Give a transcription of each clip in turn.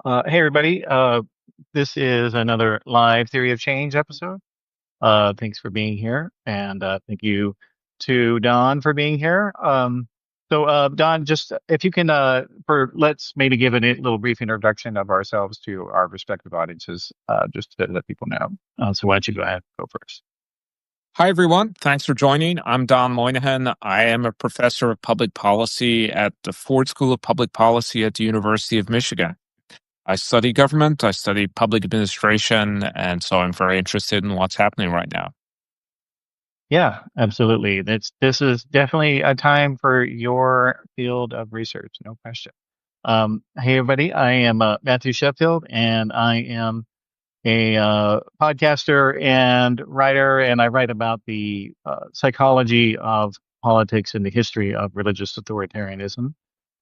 Hey, everybody. This is another live Theory of Change episode. Thanks for being here. And thank you to Don for being here. Don, just if you can, let's maybe give a little brief introduction of ourselves to our respective audiences, just to let people know. So why don't you go ahead and go first? Hi, everyone. Thanks for joining. I'm Don Moynihan. I am a professor of public policy at the Ford School of Public Policy at the University of Michigan. I study government, I study public administration, and so I'm very interested in what's happening right now. Yeah, absolutely. This is definitely a time for your field of research, no question. Hey, everybody. I am Matthew Sheffield, and I am a podcaster and writer, and I write about the psychology of politics and the history of religious authoritarianism.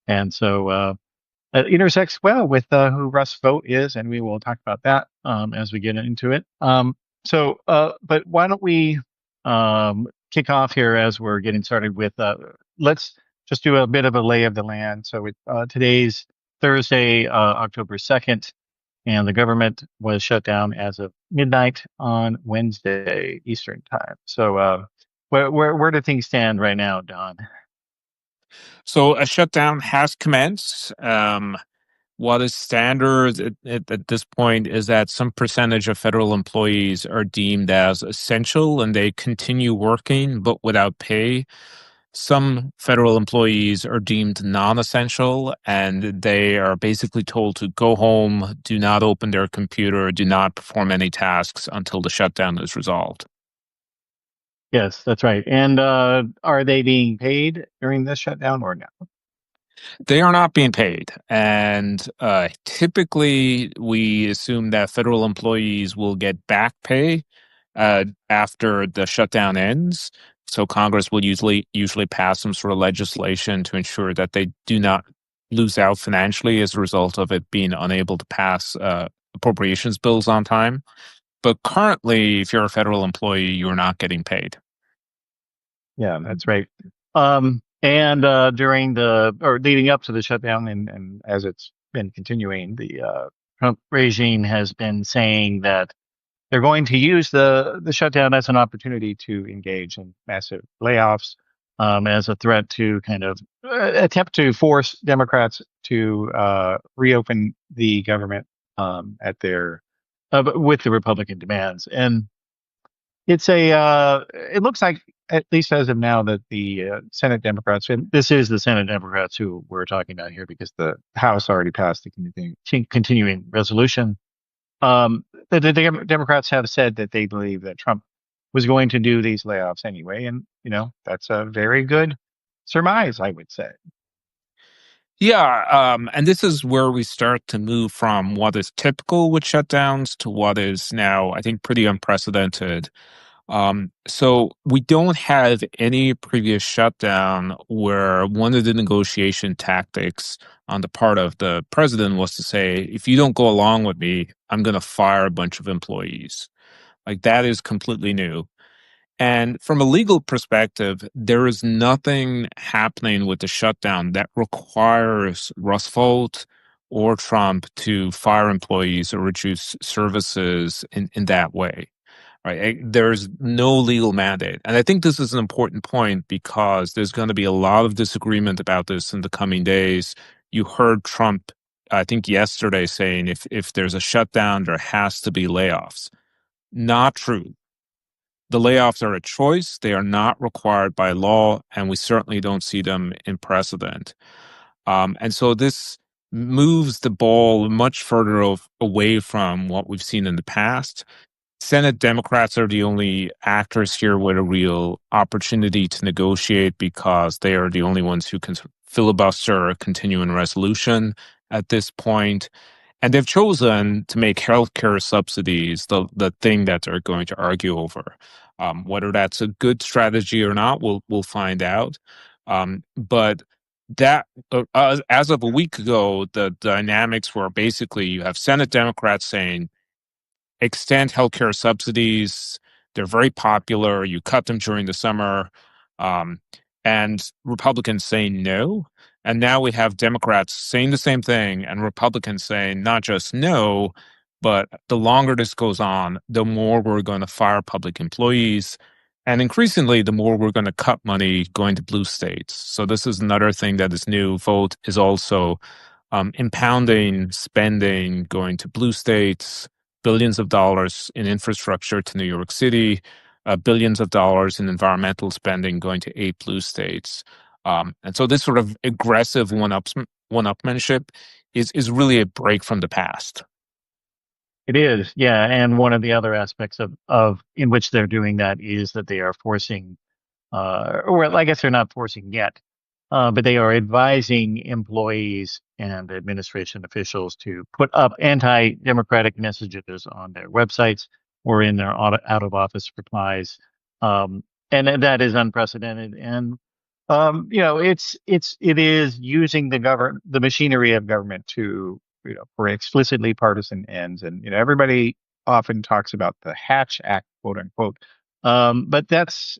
And so it intersects well with who Russ Vought is, and we will talk about that as we get into it. But why don't we kick off here as we're getting started with, let's just do a bit of a lay of the land. So today's Thursday, October 2nd. And the government was shut down as of midnight on Wednesday Eastern time. So, where do things stand right now, Don? So a shutdown has commenced. What is standard at this point is that some percentage of federal employees are deemed as essential and they continue working but without pay. Some federal employees are deemed non-essential and they are basically told to go home, do not open their computer, do not perform any tasks until the shutdown is resolved. Yes, that's right. And are they being paid during this shutdown or no? They are not being paid. And typically, we assume that federal employees will get back pay after the shutdown ends. So Congress will usually pass some sort of legislation to ensure that they do not lose out financially as a result of it being unable to pass appropriations bills on time. But currently, if you're a federal employee, you're not getting paid. Yeah, that's right. And during or leading up to the shutdown, and as it's been continuing, the Trump regime has been saying that they're going to use the shutdown as an opportunity to engage in massive layoffs, as a threat to kind of attempt to force Democrats to reopen the government at their with the Republican demands. And it looks like, at least as of now, that the Senate Democrats, and this is the Senate Democrats who we're talking about here because the House already passed the continuing resolution. The Democrats have said that they believe that Trump was going to do these layoffs anyway. And, that's a very good surmise, I would say. Yeah, and this is where we start to move from what is typical with shutdowns to what is now, I think, pretty unprecedented. So we don't have any previous shutdown where one of the negotiation tactics on the part of the president was to say, if you don't go along with me, I'm going to fire a bunch of employees. Like that is completely new. And from a legal perspective, there is nothing happening with the shutdown that requires Russ Vought or Trump to fire employees or reduce services in that way. Right? There's no legal mandate. And I think this is an important point because there's going to be a lot of disagreement about this in the coming days. You heard Trump, I think yesterday, saying if there's a shutdown, there has to be layoffs. Not true. The layoffs are a choice. They are not required by law, and we certainly don't see them in precedent. And so this moves the ball much further away from what we've seen in the past. Senate Democrats are the only actors here with a real opportunity to negotiate because they are the only ones who can filibuster a continuing resolution at this point. And they've chosen to make healthcare subsidies the thing that they're going to argue over. Whether that's a good strategy or not, we'll find out. But that as of a week ago, the dynamics were basically you have Senate Democrats saying extend healthcare subsidies. They're very popular. You cut them during the summer, and Republicans saying no. And now we have Democrats saying the same thing and Republicans saying not just no, but the longer this goes on, the more we're going to fire public employees. And increasingly, the more we're going to cut money going to blue states. So this is another thing that is new. Vote is also impounding spending going to blue states, billions of dollars in infrastructure to New York City, billions of dollars in environmental spending going to 8 blue states. And so this sort of aggressive one-upmanship is really a break from the past. It is, yeah. And one of the other aspects of in which they're doing that is that they are forcing, or I guess they're not forcing yet, but they are advising employees and administration officials to put up anti-democratic messages on their websites or in their out-of-office replies. And that is unprecedented. And it is using the machinery of government to, for explicitly partisan ends. And, everybody often talks about the Hatch Act, quote unquote. But that's,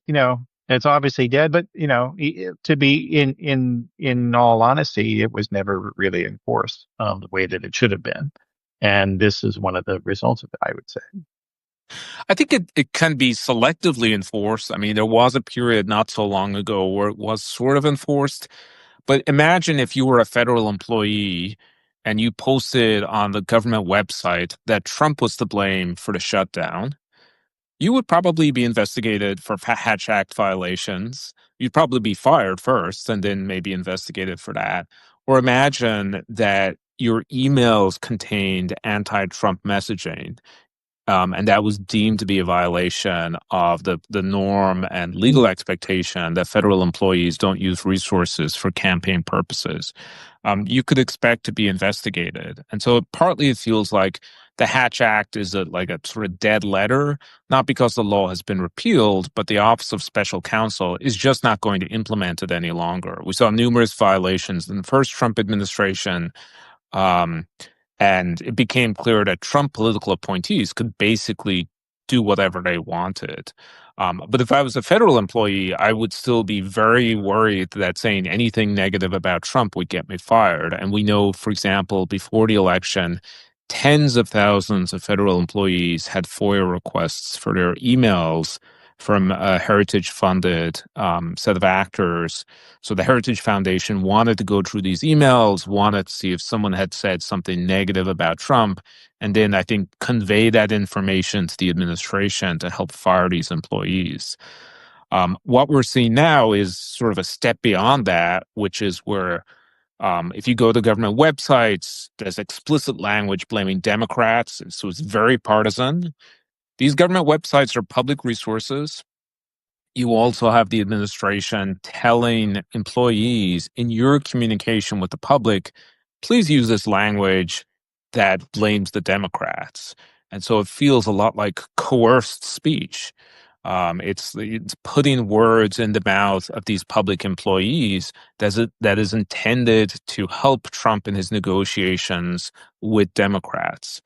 it's obviously dead. But, to be in all honesty, it was never really enforced the way that it should have been. And this is one of the results of it, I would say. I think it can be selectively enforced. I mean, there was a period not so long ago where it was sort of enforced. But imagine if you were a federal employee and you posted on the government website that Trump was to blame for the shutdown. You would probably be investigated for Hatch Act violations. You'd probably be fired first and then maybe investigated for that. Or imagine that your emails contained anti-Trump messaging. And that was deemed to be a violation of the norm and legal expectation that federal employees don't use resources for campaign purposes. You could expect to be investigated. And so partly it feels like the Hatch Act is like a sort of dead letter, not because the law has been repealed, but the Office of Special Counsel is just not going to implement it any longer. We saw numerous violations in the first Trump administration. And it became clear that Trump political appointees could basically do whatever they wanted. But if I was a federal employee, I would still be very worried that saying anything negative about Trump would get me fired. And we know, for example, before the election, tens of thousands of federal employees had FOIA requests for their emails from a heritage-funded set of actors. So the Heritage Foundation wanted to go through these emails, wanted to see if someone had said something negative about Trump, and then I think convey that information to the administration to help fire these employees. What we're seeing now is sort of a step beyond that, which is where if you go to government websites, there's explicit language blaming Democrats, so it's very partisan. These government websites are public resources. You also have the administration telling employees in your communication with the public, please use this language that blames the Democrats. And so it feels a lot like coerced speech. It's putting words in the mouth of these public employees that is intended to help Trump in his negotiations with Democrats.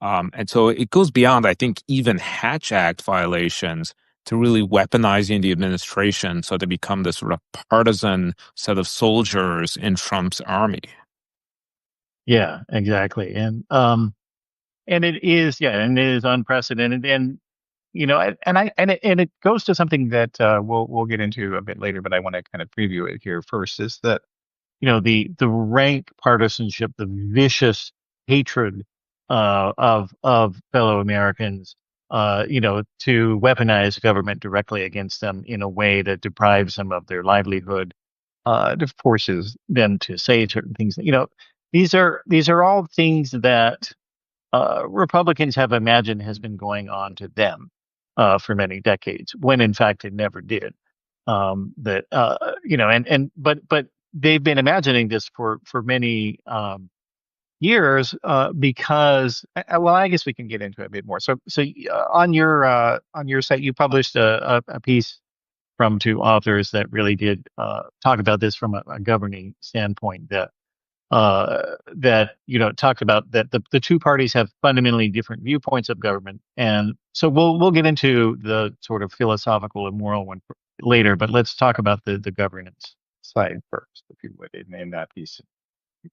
And so it goes beyond, I think, even Hatch Act violations to really weaponizing the administration so they become this sort of partisan set of soldiers in Trump's army. Yeah, exactly. And it is, yeah, and it is unprecedented. And it goes to something that we'll get into a bit later, but I want to kind of preview it here first. Is that the rank partisanship, the vicious hatred of fellow Americans, to weaponize government directly against them in a way that deprives them of their livelihood, that forces them to say certain things. These are all things that Republicans have imagined has been going on to them for many decades, when in fact it never did. But they've been imagining this for many years because well, I guess we can get into it a bit more. So on your site, you published a piece from two authors that really did talk about this from a governing standpoint, that talked about that the two parties have fundamentally different viewpoints of government. And so we'll get into the sort of philosophical and moral one later, but let's talk about the governance side first, if you would, in that piece.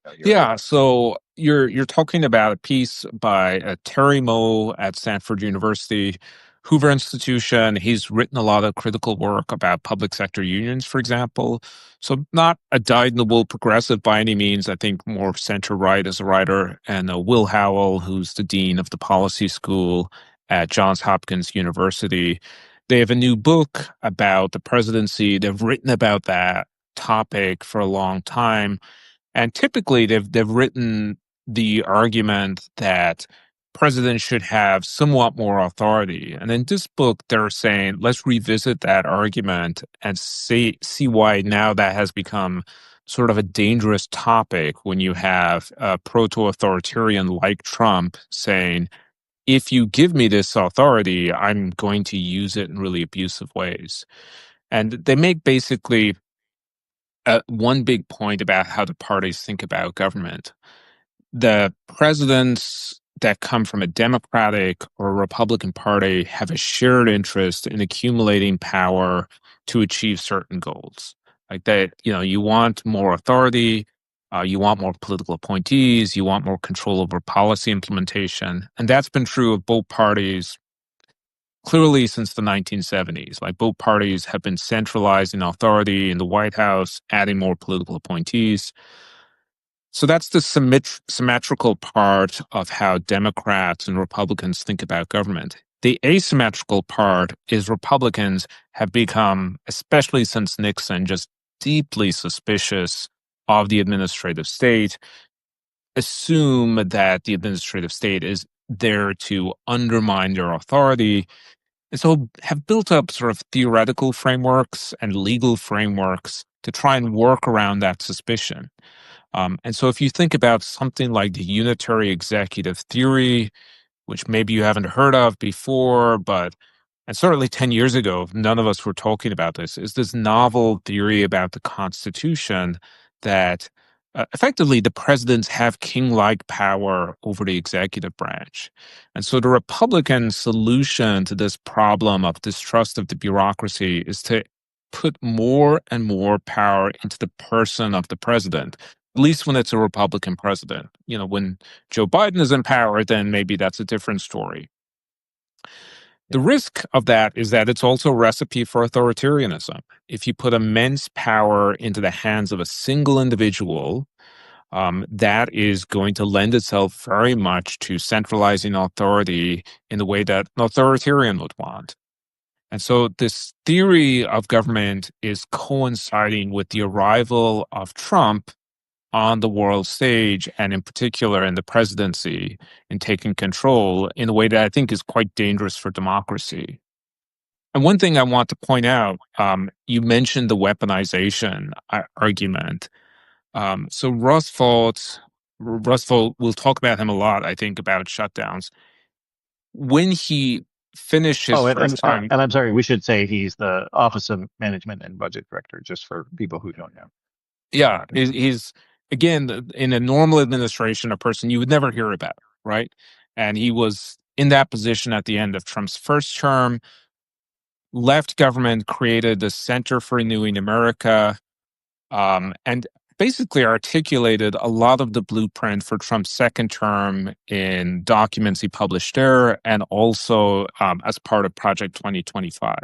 Your Yeah, outlook. so you're talking about a piece by Terry Moe at Stanford University, Hoover Institution. He's written a lot of critical work about public sector unions, for example. So not a dyed-in-the-wool progressive by any means. I think more center-right as a writer. And Will Howell, who's the dean of the policy school at Johns Hopkins University. They have a new book about the presidency. They've written about that topic for a long time. And typically, they've written the argument that presidents should have somewhat more authority. And in this book, they're saying, let's revisit that argument and see why now that has become sort of a dangerous topic when you have a proto-authoritarian like Trump saying, if you give me this authority, I'm going to use it in really abusive ways. And they make basically one big point about how the parties think about government. The presidents that come from a Democratic or a Republican party have a shared interest in accumulating power to achieve certain goals. Like that, you want more authority, you want more political appointees, you want more control over policy implementation. And that's been true of both parties clearly since the 1970s. Like both parties have been centralizing authority in the White House, adding more political appointees. So that's the symmetrical part of how Democrats and Republicans think about government. The asymmetrical part is Republicans have become, especially since Nixon, just deeply suspicious of the administrative state, assume that the administrative state is there to undermine their authority, and so have built up sort of theoretical frameworks and legal frameworks to try and work around that suspicion. And so if you think about something like the unitary executive theory, which maybe you haven't heard of before, but and certainly 10 years ago, none of us were talking about this, is this novel theory about the Constitution that effectively the presidents have king-like power over the executive branch. And so the Republican solution to this problem of distrust of the bureaucracy is to put more and more power into the person of the president, at least when it's a Republican president. When Joe Biden is in power, then maybe that's a different story. The risk of that is that it's also a recipe for authoritarianism. If you put immense power into the hands of a single individual, that is going to lend itself very much to centralizing authority in the way that an authoritarian would want. And so this theory of government is coinciding with the arrival of Trump on the world stage, and in particular in the presidency, in taking control in a way that I think is quite dangerous for democracy. And one thing I want to point out, you mentioned the weaponization argument. So Russ Vought, we'll talk about him a lot, I think, about shutdowns. When he finished his Oh, first time, and I'm sorry, we should say he's the Office of Management and Budget Director, just for people who don't know. yeah, he's again, in a normal administration, a person you would never hear about, right? And he was in that position at the end of Trump's first term. Left government, created the Center for Renewing America, and basically articulated a lot of the blueprint for Trump's second term in documents he published there, and also as part of Project 2025.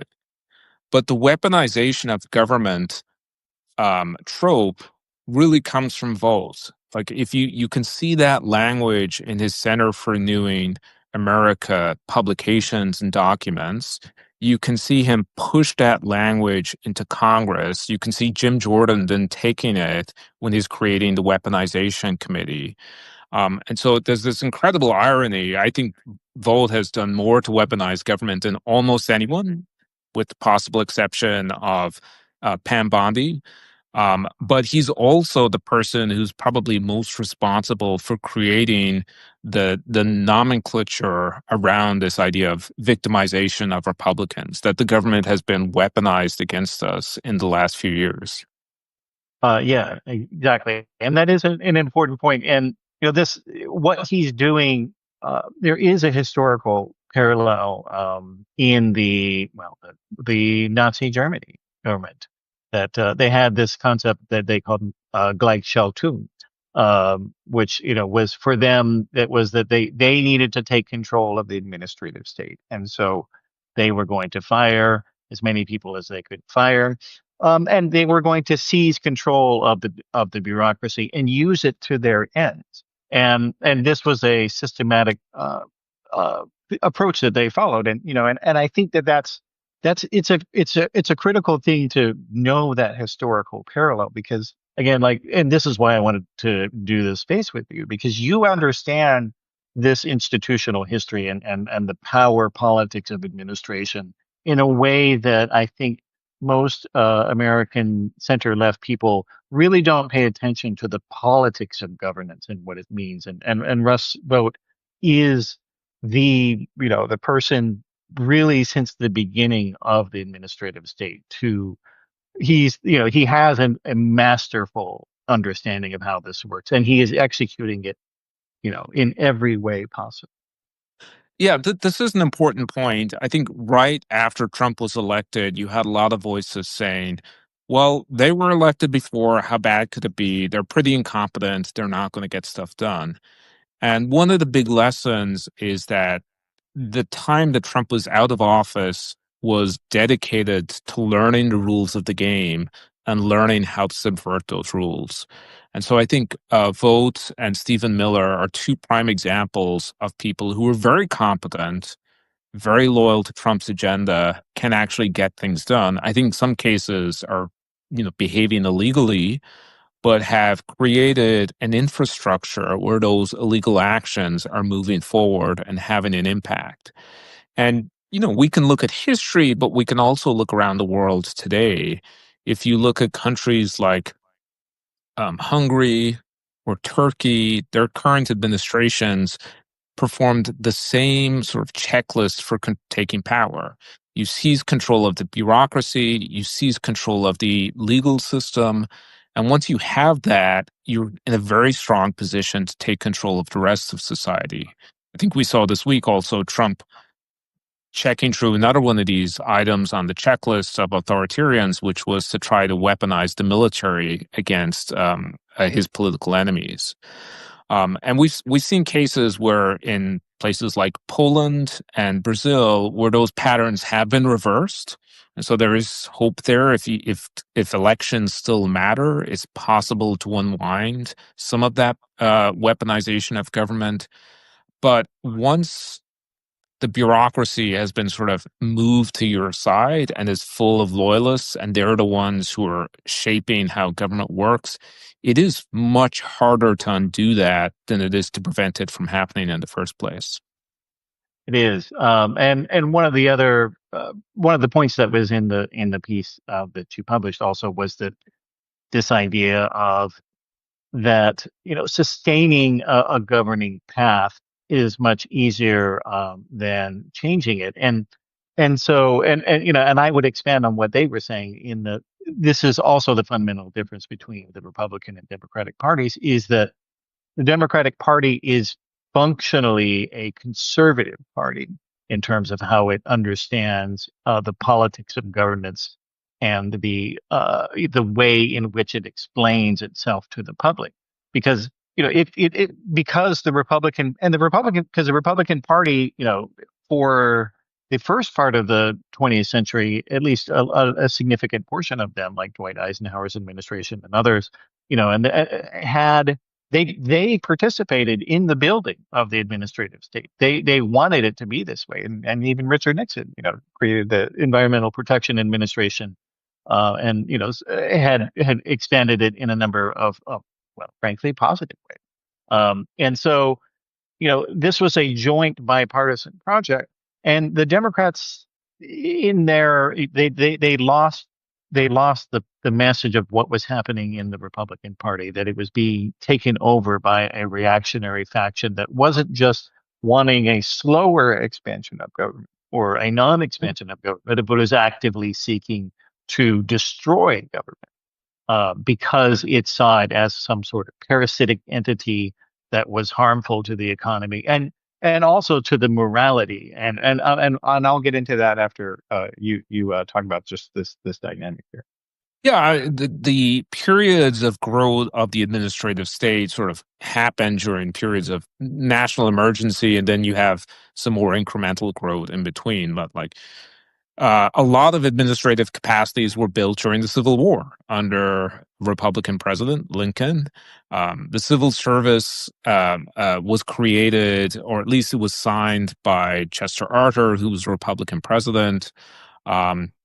But the weaponization of government trope really comes from Vought. Like if you can see that language in his Center for Renewing America publications and documents. You can see him push that language into Congress. You can see Jim Jordan then taking it when he's creating the weaponization committee. And so there's this incredible irony. I think Vought has done more to weaponize government than almost anyone, with the possible exception of Pam Bondi. But he's also the person who's probably most responsible for creating the nomenclature around this idea of victimization of Republicans, that the government has been weaponized against us in the last few years. Yeah, exactly, and that is an important point. And this what he's doing. There is a historical parallel in the Nazi Germany government. that they had this concept that they called Gleichschaltung, which was for them. It was that they needed to take control of the administrative state, and so they were going to fire as many people as they could fire, and they were going to seize control of the bureaucracy and use it to their ends. And this was a systematic uh, approach that they followed, and I think that's it's a critical thing to know that historical parallel, because again, like, and this is why I wanted to do this space with you, because you understand this institutional history and the power politics of administration in a way that I think most American center left people really don't pay attention to the politics of governance and what it means. And Russ Vought is the person really since the beginning of the administrative state to he has a masterful understanding of how this works, and he is executing it in every way possible. Yeah, this is an important point. I think right after Trump was elected, you had a lot of voices saying, well, they were elected before. How bad could it be? They're pretty incompetent. They're not going to get stuff done. And one of the big lessons is that the time that Trump was out of office was dedicated to learning the rules of the game and learning how to subvert those rules. And so I think Vogt and Stephen Miller are two prime examples of people who are very competent, very loyal to Trump's agenda, can actually get things done. I think some cases are, behaving illegally, but have created an infrastructure where those illegal actions are moving forward and having an impact. And, we can look at history, but we can also look around the world today. If you look at countries like Hungary or Turkey, their current administrations performed the same sort of checklist for taking power. You seize control of the bureaucracy, you seize control of the legal system. And once you have that, you're in a very strong position to take control of the rest of society. I think we saw this week also Trump checking through another one of these items on the checklist of authoritarians, which was to try to weaponize the military against his political enemies. And we've seen cases where in places like Poland and Brazil, where those patterns have been reversed, and so there is hope there. If elections still matter, it's possible to unwind some of that weaponization of government. But once the bureaucracy has been sort of moved to your side and is full of loyalists, and they're the ones who are shaping how government works, it is much harder to undo that than it is to prevent it from happening in the first place. It is, and one of the points that was in the piece that you published also was that this idea of that sustaining a governing path is much easier than changing it, and I would expand on what they were saying in the this is also the fundamental difference between the Republican and Democratic parties, is that the Democratic Party is functionally a conservative party in terms of how it understands the politics of governance and the way in which it explains itself to the public. Because because the Republican Party, for the first part of the 20th century, at least a significant portion of them, like Dwight Eisenhower's administration and others, and had they participated in the building of the administrative state. They wanted it to be this way, and even Richard Nixon, created the Environmental Protection Administration, and had expanded it in a number of well, frankly, positive ways. And so this was a joint bipartisan project, and the Democrats in there they lost the message of what was happening in the Republican Party, that it was being taken over by a reactionary faction that wasn't just wanting a slower expansion of government or a non-expansion of government, but was actively seeking to destroy government because it saw it as some sort of parasitic entity that was harmful to the economy and also to the morality. And I'll get into that after you talk about just this dynamic here. The periods of growth of the administrative state sort of happen during periods of national emergency, and then you have some more incremental growth in between. But a lot of administrative capacities were built during the Civil War under Republican President Lincoln. The civil service was created, or at least it was signed by Chester Arthur, who was Republican president.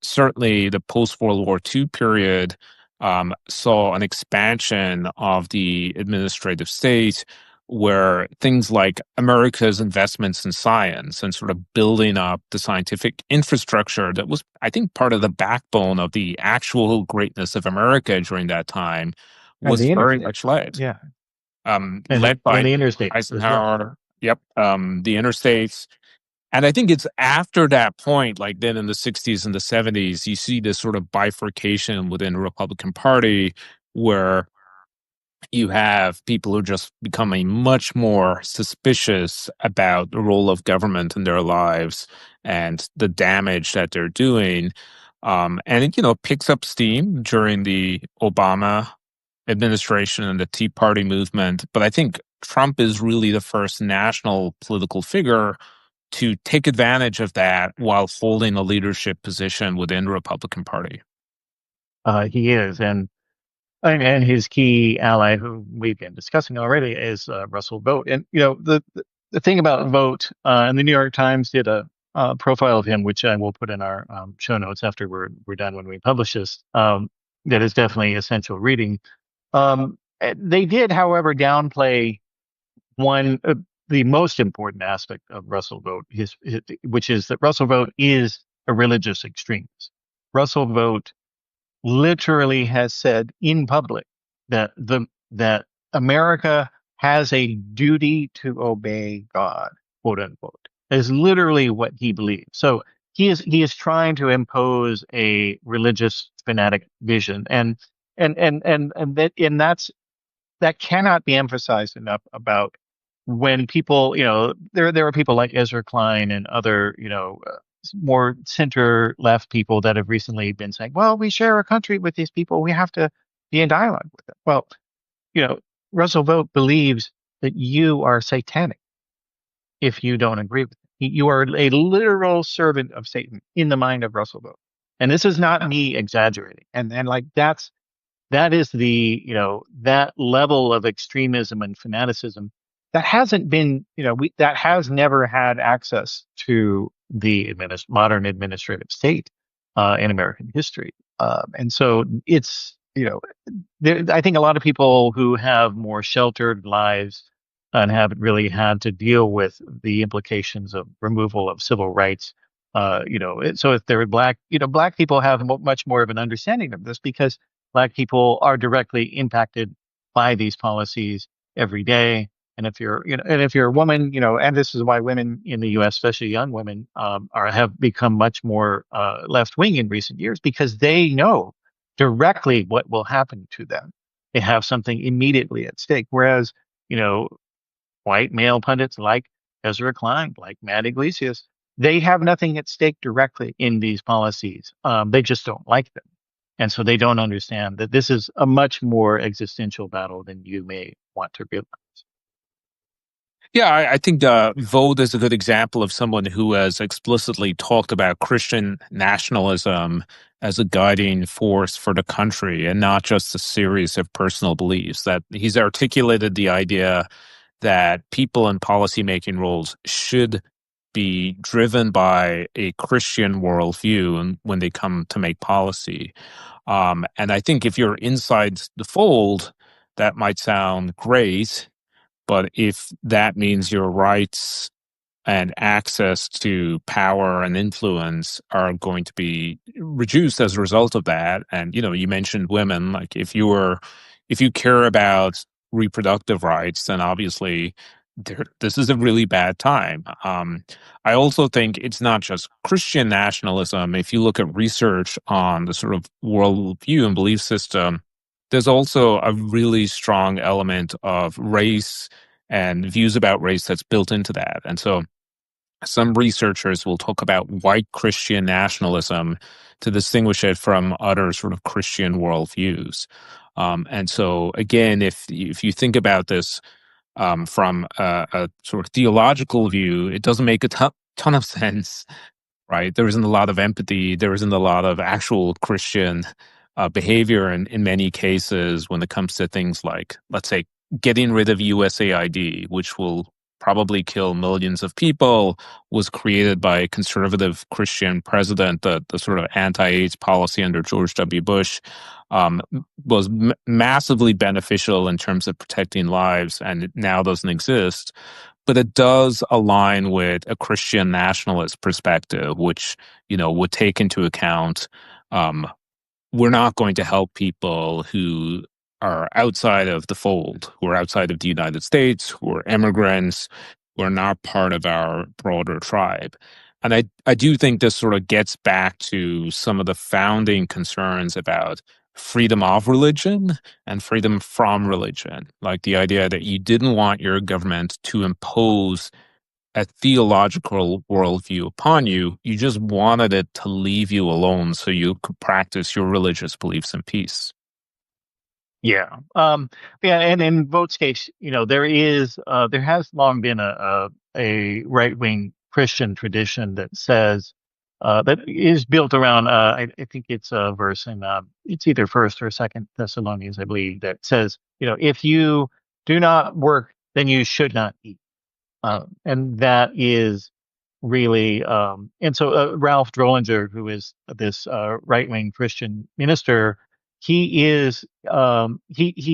Certainly, the post-World War II period saw an expansion of the administrative state where things like America's investments in science and sort of building up the scientific infrastructure that was, I think, part of the backbone of the actual greatness of America during that time And was the very interstate. much led. Yeah. Led And by the interstate as well. Eisenhower. Yep. The interstates. And I think it's after that point, like then in the 60s and the 70s, you see this sort of bifurcation within the Republican Party where you have people who just becoming much more suspicious about the role of government in their lives and the damage that they're doing. And it, picks up steam during the Obama administration and the Tea Party movement. But I think Trump is really the first national political figure to take advantage of that while holding a leadership position within the Republican Party. He is, and his key ally, who we've been discussing already, is Russell Vought. And the thing about Vought, and the New York Times did a profile of him, which I will put in our show notes after we're done when we publish this. That is definitely essential reading. They did, however, downplay one the most important aspect of Russell Vought, which is that Russell Vought is a religious extremist. Russell Vought literally has said in public that that America has a duty to obey God, quote unquote. Is literally what he believes. So he is trying to impose a religious fanatic vision, that cannot be emphasized enough about when people, there are people like Ezra Klein and other, more center left people that have recently been saying, well, we share a country with these people. We have to be in dialogue with them. Well, you know, Russell Vought believes that you are satanic if you don't agree with him. You are a literal servant of Satan in the mind of Russell Vought. And this is not me exaggerating. And like that is the, that level of extremism and fanaticism that hasn't been, that has never had access to the modern administrative state in American history. And so it's, I think a lot of people who have more sheltered lives and haven't really had to deal with the implications of removal of civil rights. So if they're black, black people have much more of an understanding of this because black people are directly impacted by these policies every day. And if you're, and if you're a woman, and this is why women in the U.S., especially young women, have become much more left wing in recent years because they know directly what will happen to them. They have something immediately at stake. Whereas, white male pundits like Ezra Klein, like Matt Iglesias, they have nothing at stake directly in these policies. They just don't like them. And so they don't understand that this is a much more existential battle than you may want to realize. Yeah, I think Vought is a good example of someone who has explicitly talked about Christian nationalism as a guiding force for the country and not just a series of personal beliefs. That he's articulated the idea that people in policymaking roles should be driven by a Christian worldview and when they come to make policy. And I think if you're inside the fold, that might sound great. But if that means your rights and access to power and influence are going to be reduced as a result of that, and you mentioned women, like if you care about reproductive rights, then obviously this is a really bad time. I also think it's not just Christian nationalism. If you look at research on the sort of worldview and belief system, there's also a really strong element of race and views about race that's built into that. And so some researchers will talk about white Christian nationalism to distinguish it from other sort of Christian worldviews. And so, again, if you think about this from a sort of theological view, it doesn't make a ton of sense, right? There isn't a lot of empathy. There isn't a lot of actual Christian behavior in many cases when it comes to things like, let's say, getting rid of USAID, which will probably kill millions of people, was created by a conservative Christian president. The sort of anti-AIDS policy under George W. Bush was massively beneficial in terms of protecting lives, and it now doesn't exist. But it does align with a Christian nationalist perspective, which, would take into account um, we're not going to help people who are outside of the fold, who are outside of the United States, who are immigrants, who are not part of our broader tribe. And I do think this sort of gets back to some of the founding concerns about freedom of religion and freedom from religion, like the idea that you didn't want your government to impose a theological worldview upon you. You just wanted it to leave you alone so you could practice your religious beliefs in peace. Yeah. Yeah. And in Vogt's case, there has long been a right wing Christian tradition that says, that is built around, I think it's a verse in, it's either First or Second Thessalonians, I believe, that says, if you do not work, then you should not eat. And that is really, and so Ralph Drollinger, who is this right wing Christian minister, he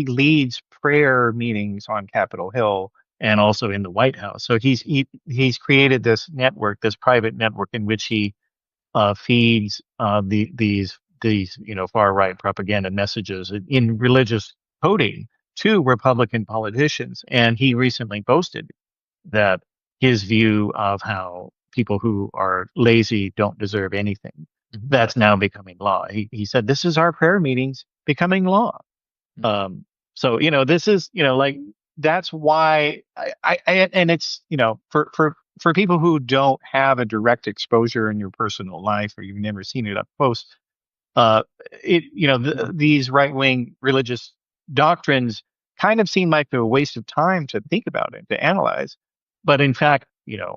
leads prayer meetings on Capitol Hill and also in the White House. So he's created this network, this private network in which he feeds these far right propaganda messages in religious coding to Republican politicians. And he recently boasted that his view of how people who are lazy don't deserve anything, that's now becoming law. He said, this is our prayer meetings becoming law. So, this is, like, that's why and it's, for people who don't have a direct exposure in your personal life, or you've never seen it up close, uh, these right wing religious doctrines kind of seem like a waste of time to think about it, to analyze. But in fact,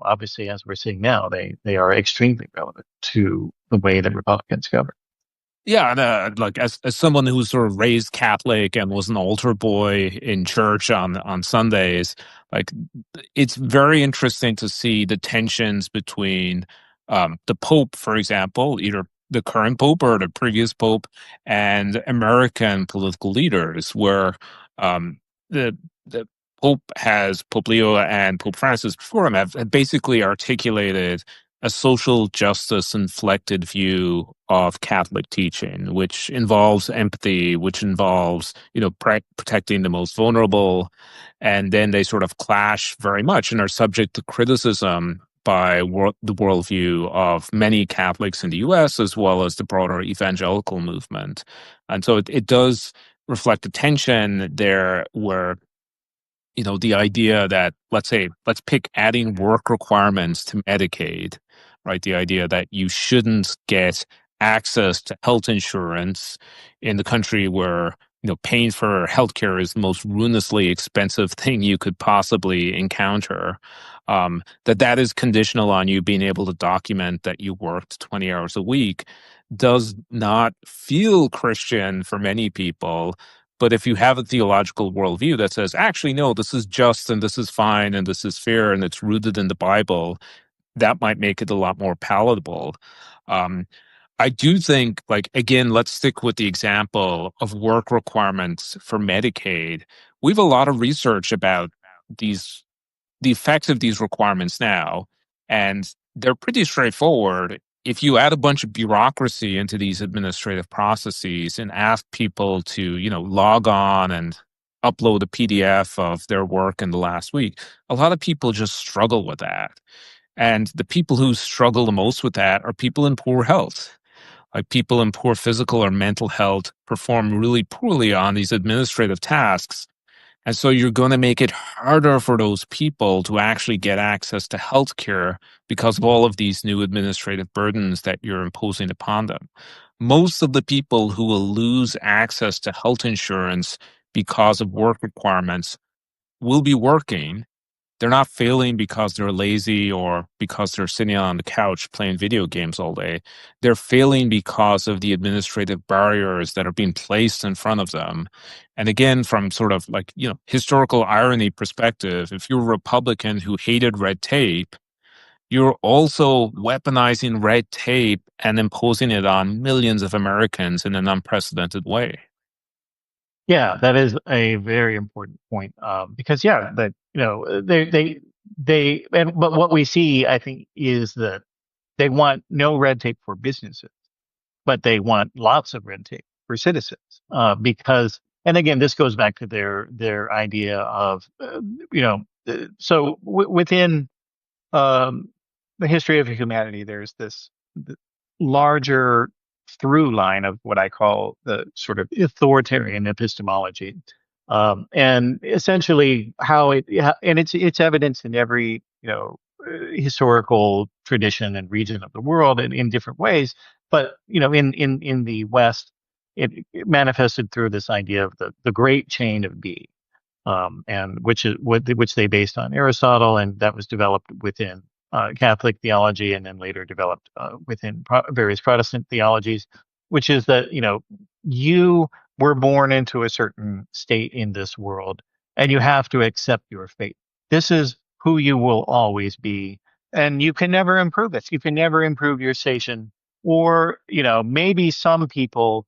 obviously, as we're seeing now, they are extremely relevant to the way that Republicans govern. Yeah, and like as someone who's sort of raised Catholic and was an altar boy in church on Sundays, like it's very interesting to see the tensions between the Pope, for example, either the current Pope or the previous Pope, and American political leaders, where the Pope Leo and Pope Francis before him have basically articulated a social justice inflected view of Catholic teaching, which involves empathy, which involves, protecting the most vulnerable. And then they sort of clash very much and are subject to criticism by the worldview of many Catholics in the US, as well as the broader evangelical movement. And so it does reflect a tension there where the idea that, let's pick adding work requirements to Medicaid, right? The idea that you shouldn't get access to health insurance in the country where, paying for healthcare is the most ruinously expensive thing you could possibly encounter. That is conditional on you being able to document that you worked 20 hours a week does not feel Christian for many people. But if you have a theological worldview that says, actually, no, this is just and this is fine and this is fair and it's rooted in the Bible, that might make it a lot more palatable. I do think, like, again, let's stick with the example of work requirements for Medicaid. We have a lot of research about the effects of these requirements now, and they're pretty straightforward. If you add a bunch of bureaucracy into these administrative processes and ask people to, log on and upload a PDF of their work in the last week, a lot of people just struggle with that. And the people who struggle the most with that are people in poor health. Like people in poor physical or mental health perform really poorly on these administrative tasks. And so you're going to make it harder for those people to actually get access to healthcare because of all of these new administrative burdens that you're imposing upon them. Most of the people who will lose access to health insurance because of work requirements will be working. They're not failing because they're lazy or because they're sitting on the couch playing video games all day. They're failing because of the administrative barriers that are being placed in front of them. And again, from sort of like, historical irony perspective, if you're a Republican who hated red tape, you're also weaponizing red tape and imposing it on millions of Americans in an unprecedented way. Yeah, that is a very important point. Because yeah, that but what we see, I think, is that they want no red tape for businesses, but they want lots of red tape for citizens. Because, and again, this goes back to their idea of, within um, the history of humanity, there's this larger through line of what I call the sort of authoritarian epistemology. And essentially how and it's evidence in every, historical tradition and region of the world in different ways. But, in the West, it manifested through this idea of the great chain of being, and which they based on Aristotle, and that was developed within Catholic theology, and then later developed within various Protestant theologies, which is that you were born into a certain state in this world, and you have to accept your fate. This is who you will always be, and you can never improve it. You can never improve your station, or maybe some people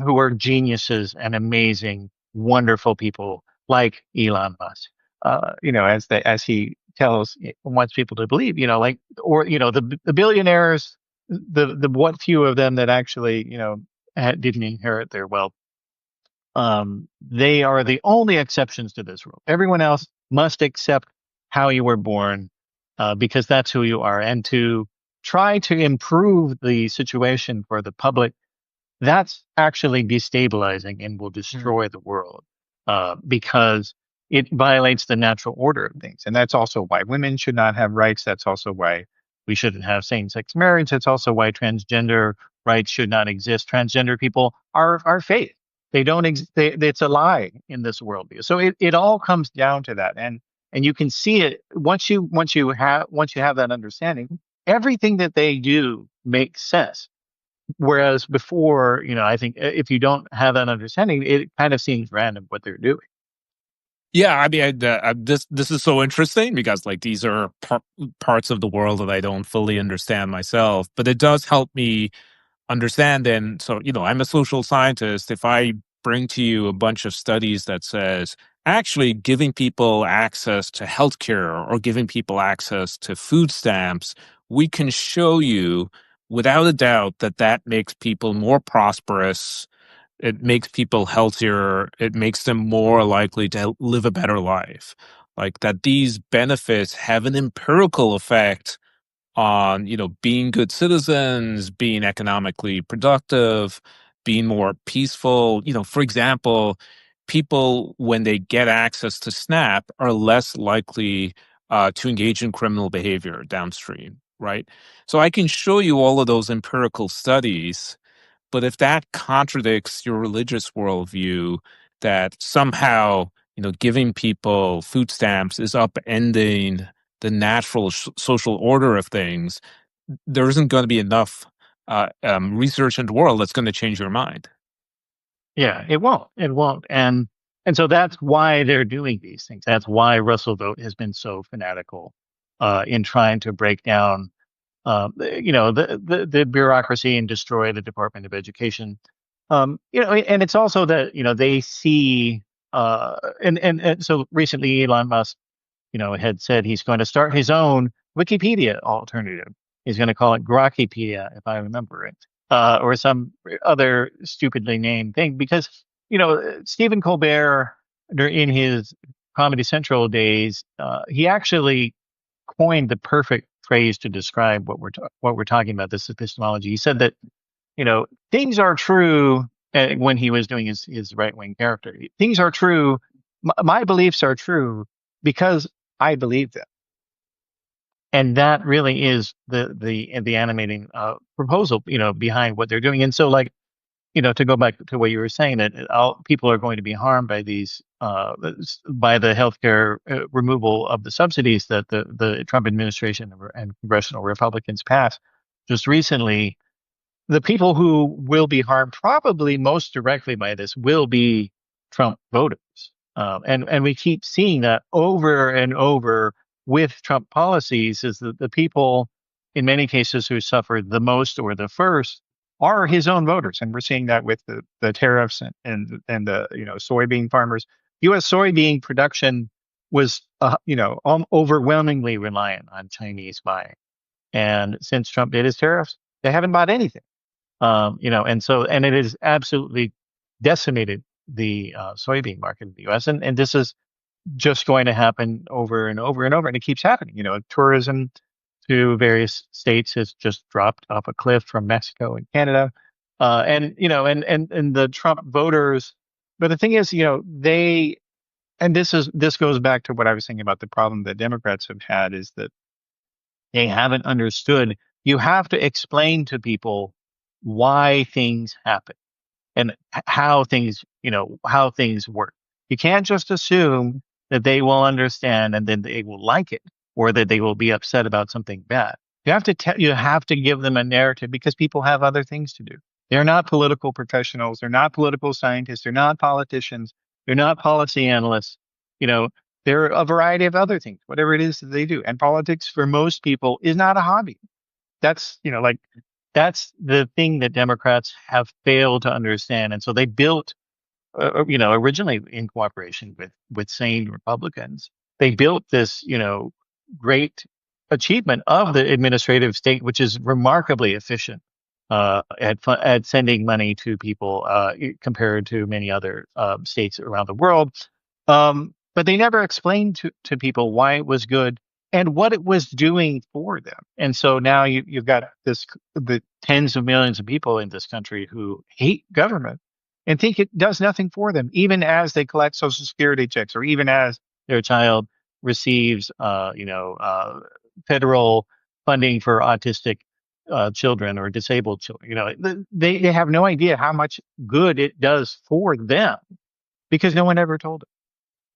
who are geniuses and amazing, wonderful people like Elon Musk, as he wants people to believe, the billionaires, the what few of them that actually, didn't inherit their wealth, they are the only exceptions to this rule. Everyone else must accept how you were born, because that's who you are, and to try to improve the situation for the public, that's actually destabilizing and will destroy the world, because it violates the natural order of things. And that's also why women should not have rights. That's also why we shouldn't have same-sex marriage. That's also why transgender rights should not exist. Transgender people are fake. They don't exist. It's a lie in this worldview. So it all comes down to that. And you can see it once you have that understanding. Everything that they do makes sense. Whereas before, I think if you don't have that understanding, it kind of seems random what they're doing. Yeah, I mean, this is so interesting because like these are parts of the world that I don't fully understand myself, but it does help me understand. And so, I'm a social scientist. If I bring to you a bunch of studies that says actually giving people access to healthcare or giving people access to food stamps, we can show you without a doubt that that makes people more prosperous. It makes people healthier. It makes them more likely to live a better life. Like that these benefits have an empirical effect on, being good citizens, being economically productive, being more peaceful. For example, people, when they get access to SNAP, are less likely to engage in criminal behavior downstream, right? So I can show you all of those empirical studies, but if that contradicts your religious worldview, that somehow, giving people food stamps is upending the natural social order of things, there isn't going to be enough research in the world that's going to change your mind. Yeah, it won't. It won't. And so that's why they're doing these things. That's why Russell Vought has been so fanatical in trying to break down, the bureaucracy and destroy the Department of Education. And it's also that they see, and so recently Elon Musk, had said he's going to start his own Wikipedia alternative. He's going to call it Grokkipedia, if I remember it, or some other stupidly named thing. Because Stephen Colbert, in his Comedy Central days, he actually coined the perfect phrase to describe what we're talking about. This epistemology. He said that things are true, when he was doing his right wing character. Things are true my beliefs are true because I believe them. And that really is the animating proposal, behind what they're doing. And so, like, to go back to what you were saying, that all people are going to be harmed by these, by the healthcare removal of the subsidies that the Trump administration and congressional Republicans passed just recently. The people who will be harmed probably most directly by this will be Trump voters. And we keep seeing that over and over with Trump policies is that the people in many cases who suffered the most or the first are his own voters. And we're seeing that with the tariffs and the, soybean farmers. U.S. soybean production was, overwhelmingly reliant on Chinese buying. And since Trump did his tariffs, they haven't bought anything. And it has absolutely decimated the soybean market in the U.S. And this is just going to happen over and over and over, and it keeps happening. Tourism to various states has just dropped off a cliff from Mexico and Canada, and the Trump voters. But the thing is, this goes back to what I was saying about the problem that Democrats have had is that they haven't understood. You have to explain to people why things happen and how things work. You can't just assume that they will understand and then they will like it or that they will be upset about something bad. You have to give them a narrative because people have other things to do. They're not political professionals. They're not political scientists. They're not politicians. They're not policy analysts. You know, there are a variety of other things, whatever it is that they do. And politics for most people is not a hobby. That's, that's the thing that Democrats have failed to understand. And so they built, originally in cooperation with sane Republicans, they built this, great achievement of the administrative state, which is remarkably efficient at sending money to people compared to many other states around the world. But they never explained to people why it was good and what it was doing for them. And so now you've got the tens of millions of people in this country who hate government and think it does nothing for them, even as they collect Social Security checks or even as their child receives, federal funding for autistic children or disabled children. They have no idea how much good it does for them because no one ever told them.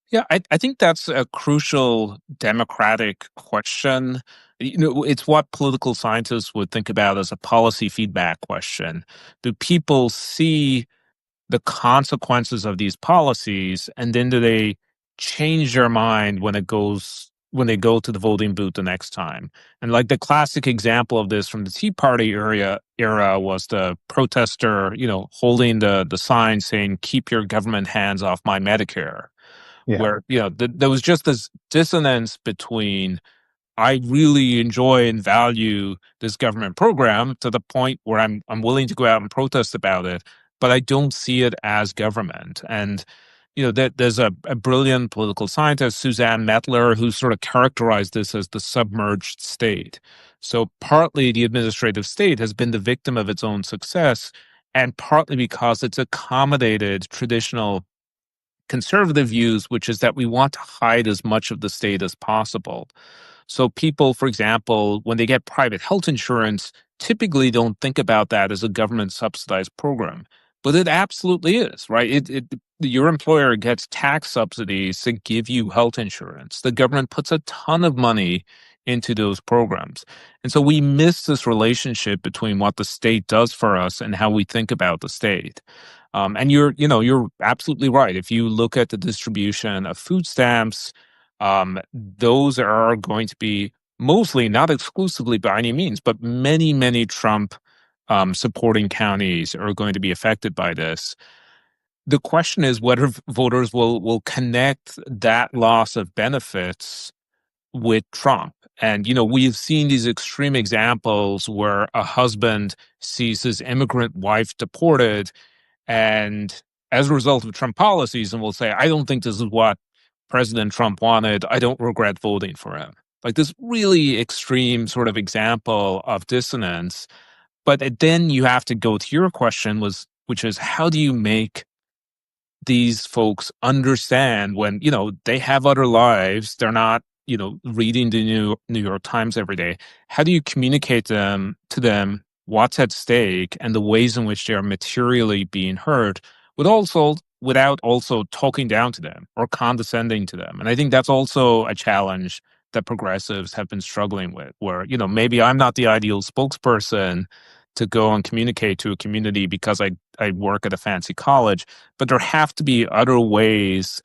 Yeah, I think that's a crucial democratic question. It's what political scientists would think about as a policy feedback question. Do people see the consequences of these policies, and then do they change their mind when they go to the voting booth the next time? And like the classic example of this from the Tea Party era was the protester, holding the sign saying "Keep your government hands off my Medicare," Yeah. where there was just this dissonance between I really enjoy and value this government program to the point where I'm willing to go out and protest about it, but I don't see it as government. And there's a brilliant political scientist, Suzanne Mettler, who sort of characterized this as the submerged state. So partly the administrative state has been the victim of its own success, and partly because it's accommodated traditional conservative views, which is that we want to hide as much of the state as possible. So people, for example, when they get private health insurance, typically don't think about that as a government subsidized program. But it absolutely is, right? Your employer gets tax subsidies to give you health insurance. The government puts a ton of money into those programs. And so we miss this relationship between what the state does for us and how we think about the state. And you're absolutely right. If you look at the distribution of food stamps, those are going to be mostly, not exclusively by any means, but many, many Trump supporting counties are going to be affected by this. The question is whether voters will connect that loss of benefits with Trump. And, we've seen these extreme examples where a husband sees his immigrant wife deported and as a result of Trump policies, and will say, I don't think this is what President Trump wanted. I don't regret voting for him. Like this really extreme sort of example of dissonance. But then you have to go to your question which is how do you make these folks understand when, they have other lives, they're not, reading the New York Times every day. How do you communicate to them what's at stake and the ways in which they are materially being hurt, without also talking down to them or condescending to them? And I think that's also a challenge that progressives have been struggling with, where, maybe I'm not the ideal spokesperson to go and communicate to a community because I work at a fancy college, but there have to be other ways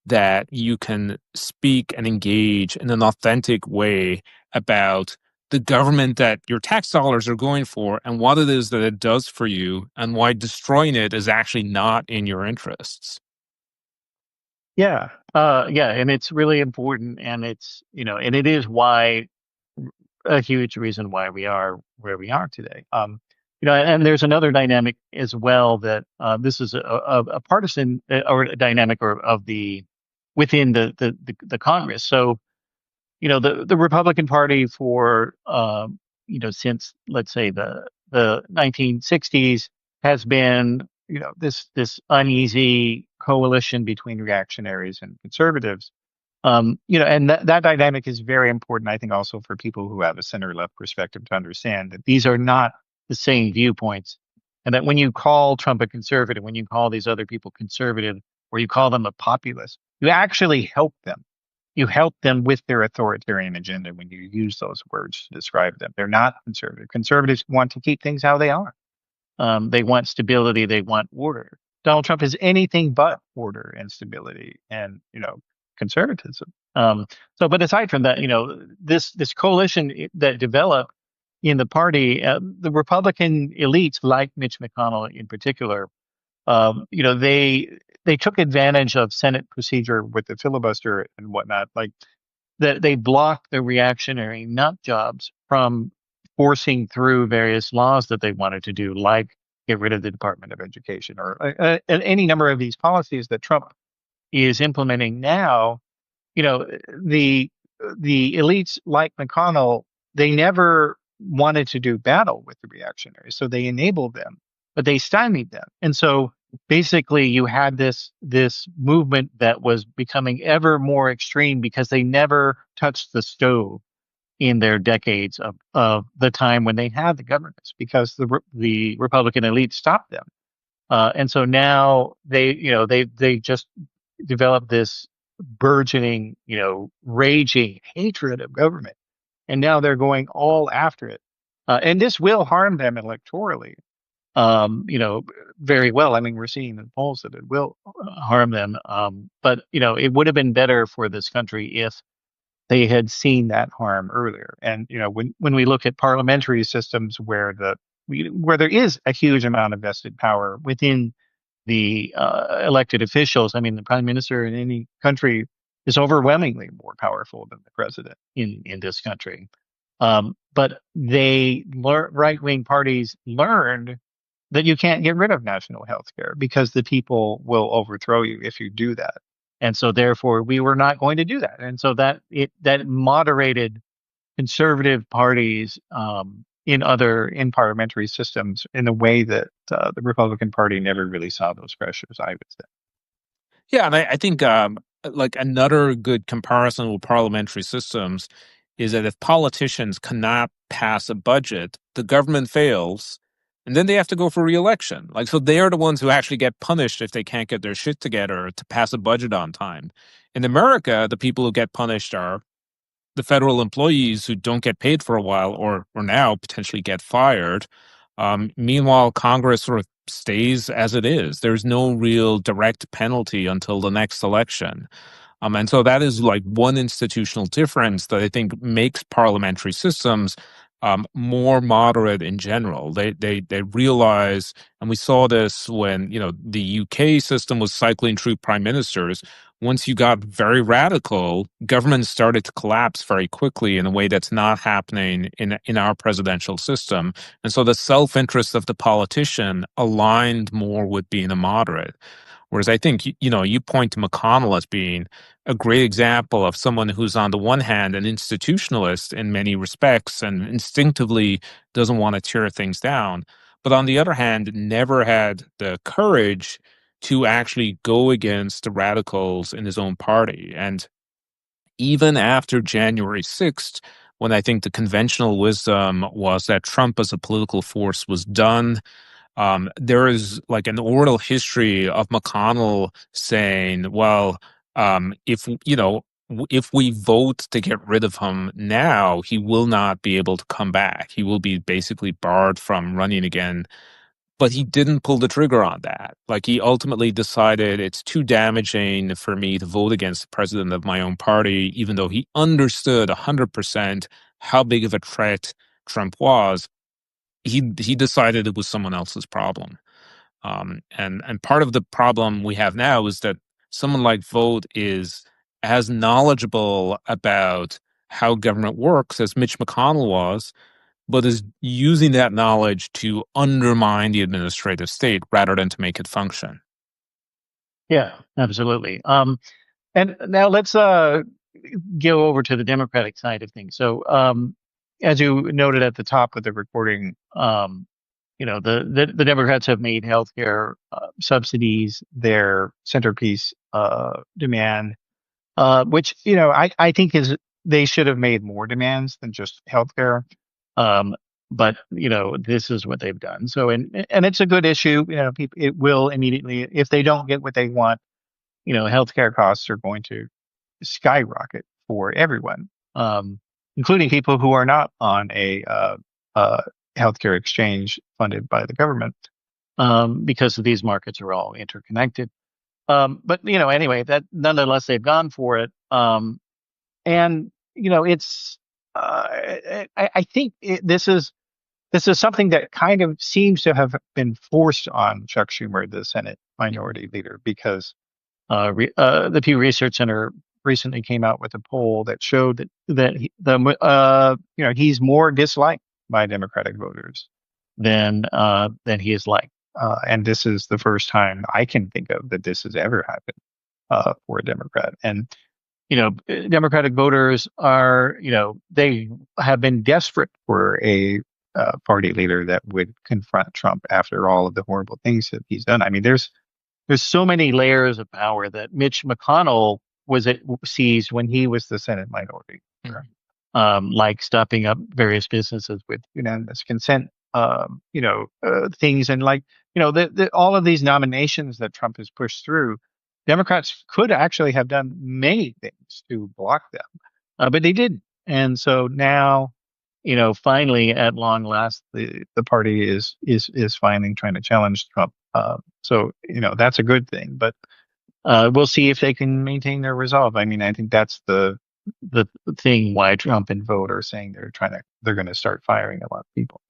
that you can speak and engage in an authentic way about the government that your tax dollars are going for and what it is that it does for you and why destroying it is actually not in your interests. Yeah. Yeah. And it's really important. And and it is why a huge reason why we are where we are today. And there's another dynamic as well that this is a partisan or a dynamic or of the within the Congress. So, the Republican Party for, since let's say the 1960s has been, this uneasy coalition between reactionaries and conservatives. And that dynamic is very important, I think, also for people who have a center left perspective to understand that these are not the same viewpoints. And that when you call Trump a conservative, when you call these other people conservative, or you call them a populist, you actually help them. You help them with their authoritarian agenda when you use those words to describe them. They're not conservative. Conservatives want to keep things how they are. They want stability. They want order. Donald Trump is anything but order and stability and, conservatism. But aside from that, this coalition that developed in the party, the Republican elites, like Mitch McConnell in particular, they took advantage of Senate procedure with the filibuster and whatnot, like that they blocked the reactionary nut jobs from forcing through various laws that they wanted to do, like get rid of the Department of Education or any number of these policies that Trump is implementing now. You know, the elites like McConnell, they never wanted to do battle with the reactionaries, so they enabled them, but they stymied them. And so basically you had this movement that was becoming ever more extreme because they never touched the stove in their decades of the time when they had the governance, because the Republican elite stopped them. And so now they just developed this burgeoning, raging hatred of government. And now they're going all after it. And this will harm them electorally, very well. I mean, we're seeing in the polls that it will harm them. But, it would have been better for this country if they had seen that harm earlier. And, when we look at parliamentary systems where where there is a huge amount of vested power within the elected officials. I mean, the prime minister in any country is overwhelmingly more powerful than the president in this country. But right-wing parties learned that you can't get rid of national health care because the people will overthrow you if you do that. And so therefore we were not going to do that. And so that moderated conservative parties in parliamentary systems in a way that the Republican Party never really saw those pressures, I would say. Yeah, and I think like another good comparison with parliamentary systems is that if politicians cannot pass a budget, the government fails, and then they have to go for re-election. Like, so they are the ones who actually get punished if they can't get their shit together to pass a budget on time. In America, the people who get punished are the federal employees who don't get paid for a while or now potentially get fired. Meanwhile, Congress sort of stays as it is. There's no real direct penalty until the next election. And so that is like one institutional difference that I think makes parliamentary systems more moderate in general. They realize, and we saw this when the UK system was cycling through prime ministers. Once you got very radical, government started to collapse very quickly in a way that's not happening in our presidential system. And so the self-interest of the politician aligned more with being a moderate. Whereas I think, you point to McConnell as being a great example of someone who's on the one hand an institutionalist in many respects and instinctively doesn't want to tear things down, but on the other hand, never had the courage to actually go against the radicals in his own party. And even after January 6th, when I think the conventional wisdom was that Trump as a political force was done, there is like an oral history of McConnell saying, well, if, if we vote to get rid of him now, he will not be able to come back. He will be basically barred from running again. But he didn't pull the trigger on that. Like, he ultimately decided it's too damaging for me to vote against the president of my own party, even though he understood 100% how big of a threat Trump was. He decided it was someone else's problem. And part of the problem we have now is that someone like Vought is as knowledgeable about how government works as Mitch McConnell was, but is using that knowledge to undermine the administrative state rather than to make it function. Yeah, absolutely. And now let's go over to the Democratic side of things. So, as you noted at the top of the recording, the Democrats have made healthcare subsidies their centerpiece demand, which I think is they should have made more demands than just healthcare. Um, but this is what they've done. So and it's a good issue. People, it will immediately, if they don't get what they want, healthcare costs are going to skyrocket for everyone, including people who are not on a healthcare exchange funded by the government, because these markets are all interconnected. But anyway, that nonetheless they've gone for it, and it's. I think this is something that kind of seems to have been forced on Chuck Schumer, the Senate Minority Leader, because the Pew Research Center recently came out with a poll that showed that he's more disliked by Democratic voters than he is liked, and this is the first time I can think of that this has ever happened for a Democrat. And Democratic voters are they have been desperate for a party leader that would confront Trump after all of the horrible things that he's done. I mean, there's so many layers of power that Mitch McConnell seized when he was the Senate Minority Leader, like stopping up various businesses with unanimous consent, things, and like all of these nominations that Trump has pushed through. Democrats could actually have done many things to block them, but they didn't. And so now, finally, at long last, the party is finally trying to challenge Trump. So that's a good thing, but we'll see if they can maintain their resolve. I mean, I think that's the thing why Trump and Vought are saying they're going to start firing a lot of people.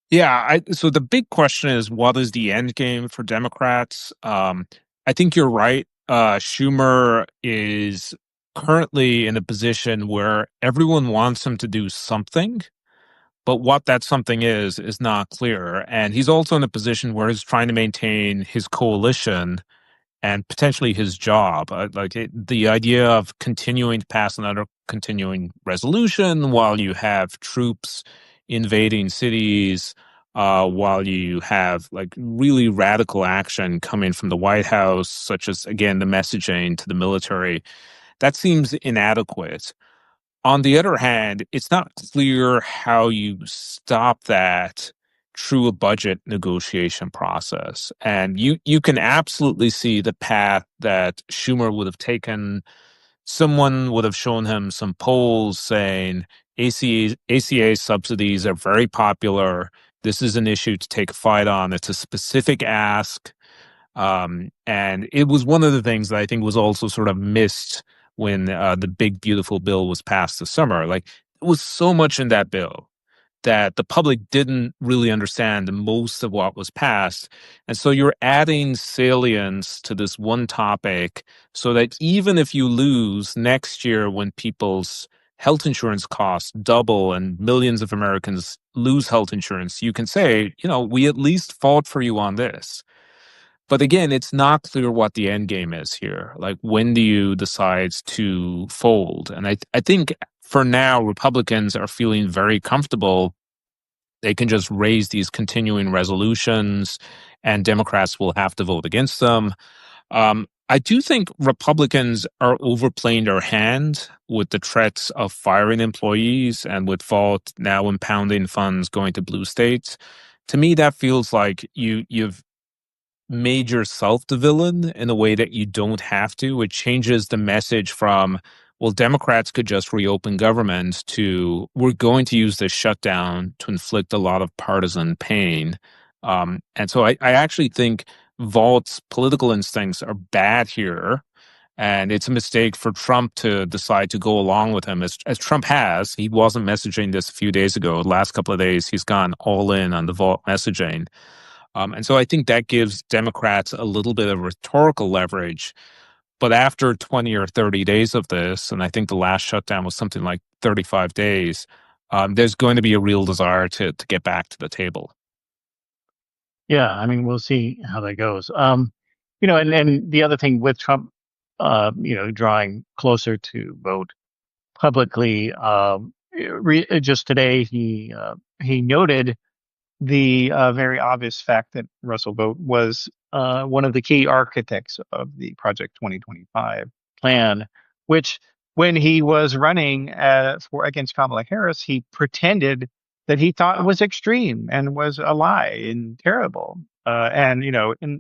Yeah, so the big question is, what is the end game for Democrats? I think you're right. Schumer is currently in a position where everyone wants him to do something, but what that something is not clear. And he's also in a position where he's trying to maintain his coalition and potentially his job. The idea of continuing to pass another continuing resolution while you have troops invading cities, while you have like really radical action coming from the White House, such as, again, the messaging to the military, that seems inadequate. On the other hand, it's not clear how you stop that through a budget negotiation process. And you can absolutely see the path that Schumer would have taken. Someone would have shown him some polls saying ACA subsidies are very popular. This is an issue to take a fight on. It's a specific ask. And it was one of the things that I think was also sort of missed when the big, beautiful bill was passed this summer. Like, there was so much in that bill that the public didn't really understand most of what was passed. And so you're adding salience to this one topic so that even if you lose next year when people's health insurance costs double and millions of Americans lose health insurance, you can say, we at least fought for you on this. But again, it's not clear what the end game is here. Like, when do you decide to fold? And I think for now, Republicans are feeling very comfortable. They can just raise these continuing resolutions and Democrats will have to vote against them. I do think Republicans are overplaying their hand with the threats of firing employees and with Vought now impounding funds going to blue states. To me, that feels like you've made yourself the villain in a way that you don't have to. It changes the message from, well, Democrats could just reopen government to, we're going to use this shutdown to inflict a lot of partisan pain. And so I actually think Vaught's political instincts are bad here. And it's a mistake for Trump to decide to go along with him, as Trump has. He wasn't messaging this a few days ago. The last couple of days, he's gone all in on the Vought messaging. And so I think that gives Democrats a little bit of rhetorical leverage. But after 20 or 30 days of this, and I think the last shutdown was something like 35 days, there's going to be a real desire to get back to the table. Yeah, I mean, we'll see how that goes. And the other thing with Trump, drawing closer to vote publicly, just today he noted the very obvious fact that Russell Vought was one of the key architects of the Project 2025 plan, which when he was running for against Kamala Harris, he pretended that he thought was extreme and was a lie and terrible. And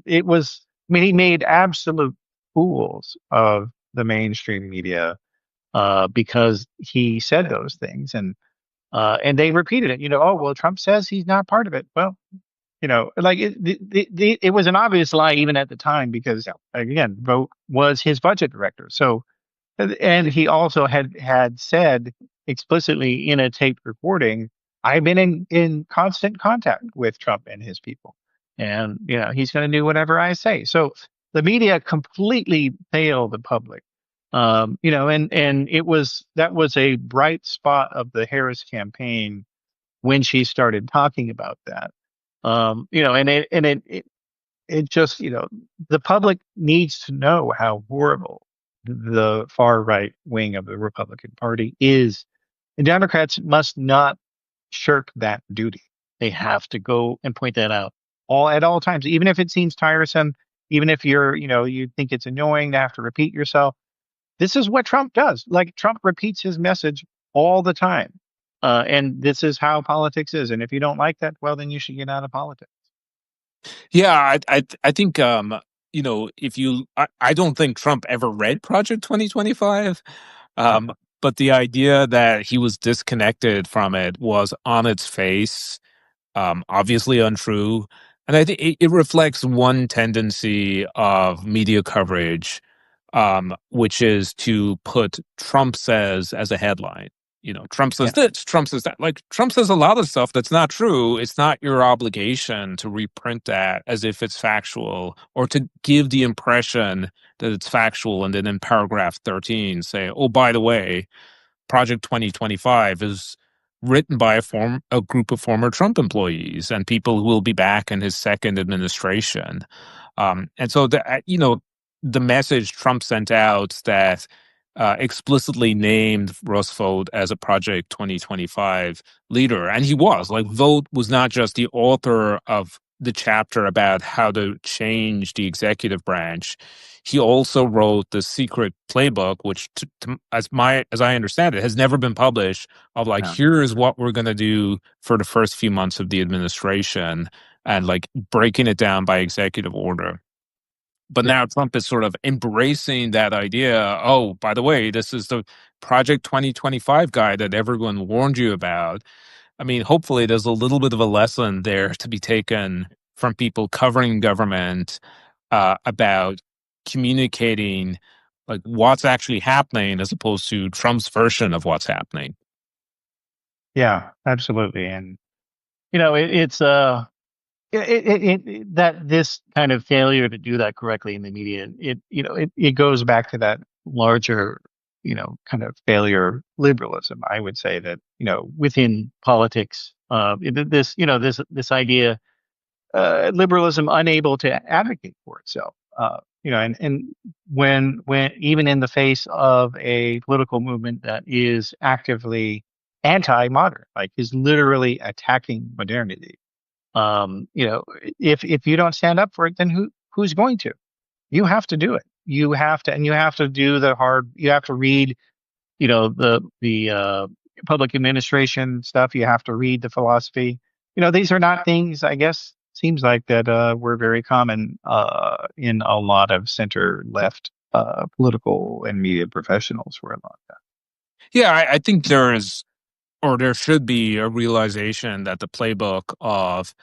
it was, I mean, he made absolute fools of the mainstream media because he said those things. And they repeated it. Oh, well, Trump says he's not part of it. Well, like it was an obvious lie even at the time because, again, Vogt was his budget director. So, and he also had said explicitly in a taped recording, I've been in constant contact with Trump and his people, and he's going to do whatever I say. So the media completely failed the public. And that was a bright spot of the Harris campaign when she started talking about that. And it just, the public needs to know how horrible the far right wing of the Republican Party is. And Democrats must not shirk that duty. They have to go and point that out at all times, even if it seems tiresome, even if you think it's annoying to have to repeat yourself. This is what Trump does. Like Trump repeats his message all the time. And this is how politics is. And if you don't like that, well, then you should get out of politics. Yeah, I think if I don't think Trump ever read Project 2025. Um, but the idea that he was disconnected from it was on its face, obviously untrue. And I think it reflects one tendency of media coverage, which is to put Trump says as a headline. Trump says this, Trump says that. Like, Trump says a lot of stuff that's not true. It's not your obligation to reprint that as if it's factual or to give the impression that it's factual and then in paragraph 13 say, oh, by the way, Project 2025 is written by a group of former Trump employees and people who will be back in his second administration. And so the message Trump sent out that explicitly named Russ Vought as a Project 2025 leader. And he was. Like, Vought was not just the author of the chapter about how to change the executive branch. He also wrote the secret playbook, which, as I understand it, has never been published. Of like, here is what we're going to do for the first few months of the administration, and like breaking it down by executive order. But now Trump is sort of embracing that idea. Oh, by the way, this is the Project 2025 guy that everyone warned you about. I mean, hopefully there's a little bit of a lesson there to be taken from people covering government about communicating like what's actually happening as opposed to Trump's version of what's happening. Yeah, absolutely. And, it's that this kind of failure to do that correctly in the media, it goes back to that larger, kind of failure liberalism. I would say that, within politics, this idea, liberalism unable to advocate for itself, and when even in the face of a political movement that is actively anti-modern, like is literally attacking modernity, if you don't stand up for it, then who's going to? You have to do it. You have to, and you have to do the hard. You have to read, the public administration stuff. You have to read the philosophy. These are not things. I guess seems like that were very common in a lot of center left political and media professionals for a long time. Yeah, I think there should be a realization that the playbook of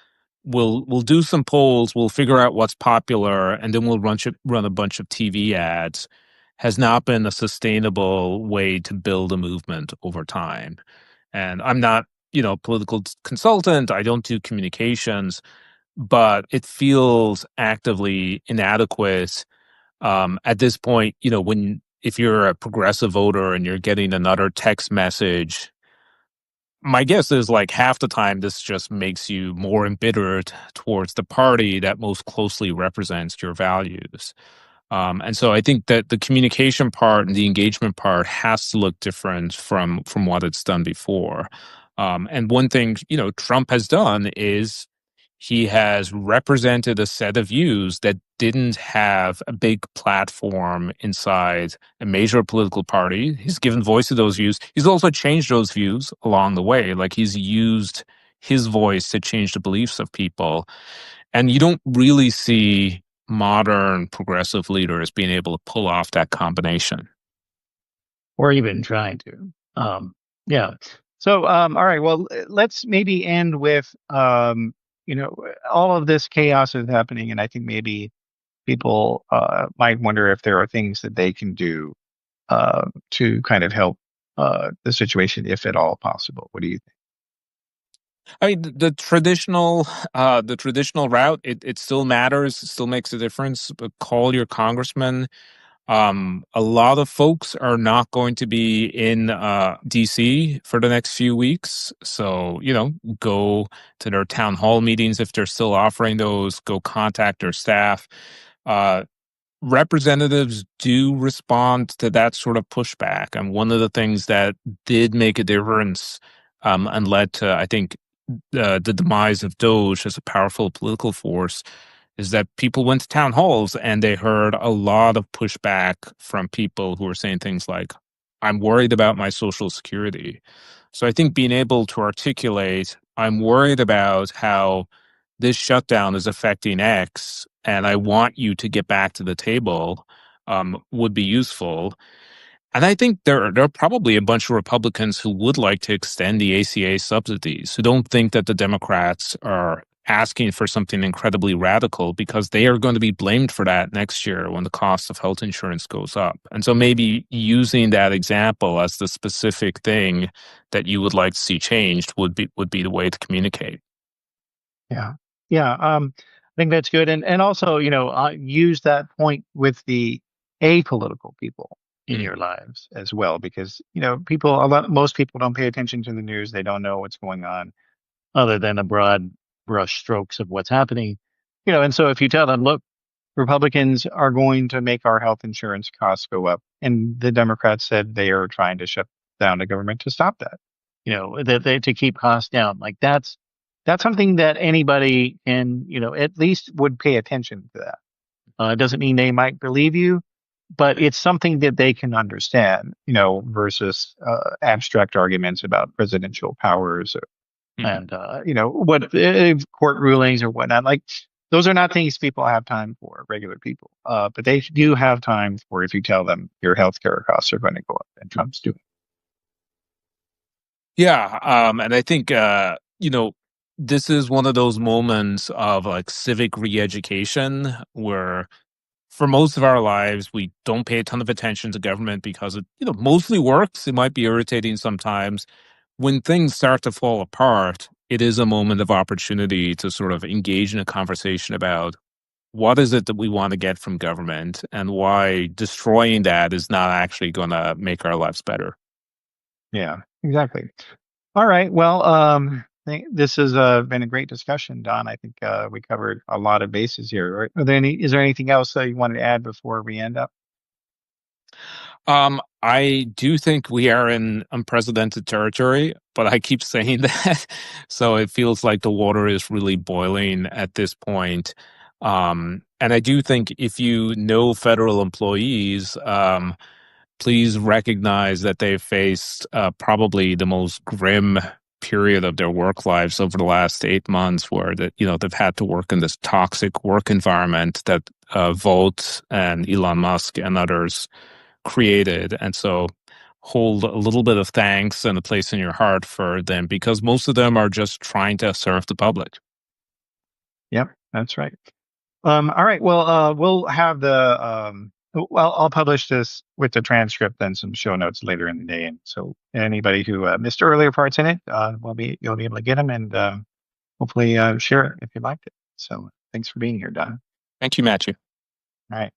we'll do some polls, we'll figure out what's popular, and then we'll run a bunch of TV ads has not been a sustainable way to build a movement over time. And I'm not, political consultant. I don't do communications, but it feels actively inadequate at this point. If you're a progressive voter and you're getting another text message, my guess is like half the time this just makes you more embittered towards the party that most closely represents your values. And so I think that the communication part and the engagement part has to look different from what it's done before. And one thing Trump has done is he has represented a set of views that didn't have a big platform inside a major political party. He's given voice to those views. He's also changed those views along the way. Like he's used his voice to change the beliefs of people. And you don't really see modern progressive leaders being able to pull off that combination. Or even trying to. Yeah. So, all right. Well, let's maybe end with, all of this chaos is happening, and I think maybe people might wonder if there are things that they can do to kind of help the situation, if at all possible. What do you think? I mean, the traditional route, it still matters, it still makes a difference. But call your congressman. A lot of folks are not going to be in DC for the next few weeks. So, go to their town hall meetings if they're still offering those, go contact their staff. Uh, Representatives do respond to that sort of pushback. And one of the things that did make a difference and led to, I think, the demise of Doge as a powerful political force is that people went to town halls and they heard a lot of pushback from people who were saying things like, I'm worried about my social security. So I think being able to articulate, I'm worried about how this shutdown is affecting X, and I want you to get back to the table would be useful. And I think there are probably a bunch of Republicans who would like to extend the ACA subsidies, who don't think that the Democrats are asking for something incredibly radical because they are going to be blamed for that next year when the cost of health insurance goes up. And so maybe using that example as the specific thing that you would like to see changed would be the way to communicate. Yeah. Yeah. I think that's good. And also, use that point with the apolitical people in Mm. your lives as well, because, most people don't pay attention to the news. They don't know what's going on other than the broad brush strokes of what's happening. And so if you tell them, look, Republicans are going to make our health insurance costs go up, and the Democrats said they are trying to shut down the government to stop that, that they to keep costs down. Like that's something that anybody can, at least would pay attention to that. It doesn't mean they might believe you, but it's something that they can understand, versus abstract arguments about presidential powers Mhm. and what court rulings or whatnot. Like those are not things people have time for, regular people. But they do have time for if you tell them your healthcare costs are going to go up, and Trump's doing. Yeah, and I think this is one of those moments of like civic re-education where for most of our lives we don't pay a ton of attention to government because it mostly works. It might be irritating sometimes. When things start to fall apart, it is a moment of opportunity to sort of engage in a conversation about what is it that we want to get from government and why destroying that is not actually going to make our lives better. Yeah, exactly. All right. Well, this has been a great discussion, Don. I think we covered a lot of bases here. Is there anything else that you wanted to add before we end up? I do think we are in unprecedented territory, but I keep saying that. So it feels like the water is really boiling at this point. And I do think if you know federal employees, please recognize that they've faced probably the most grim period of their work lives over the last 8 months, where they've had to work in this toxic work environment that Vought and Elon Musk and others created. And so hold a little bit of thanks and a place in your heart for them, because most of them are just trying to serve the public. Yep, that's right. All right. Well, we'll have well, I'll publish this with the transcript and some show notes later in the day. And so anybody who missed earlier parts in it, you'll be able to get them and hopefully share it if you liked it. So thanks for being here, Don. Thank you, Matthew. All right.